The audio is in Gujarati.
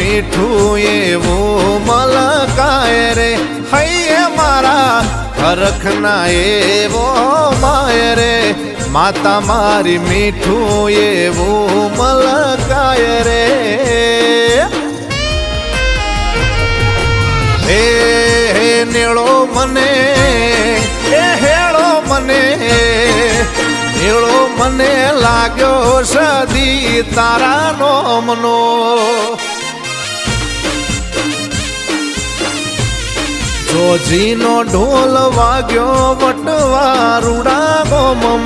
મીઠું એવું મલકાય રે હૈયે મારા હરખના એવો માય રે માતા મારી મીઠું એવું મલકાય રે હે નેળો મને એ હેળો મને નેળો મને લાગ્યો સદી તારા નોમનો જોજીનો ઢોલ વાગ્યો વટવા રૂડા ગોમમાં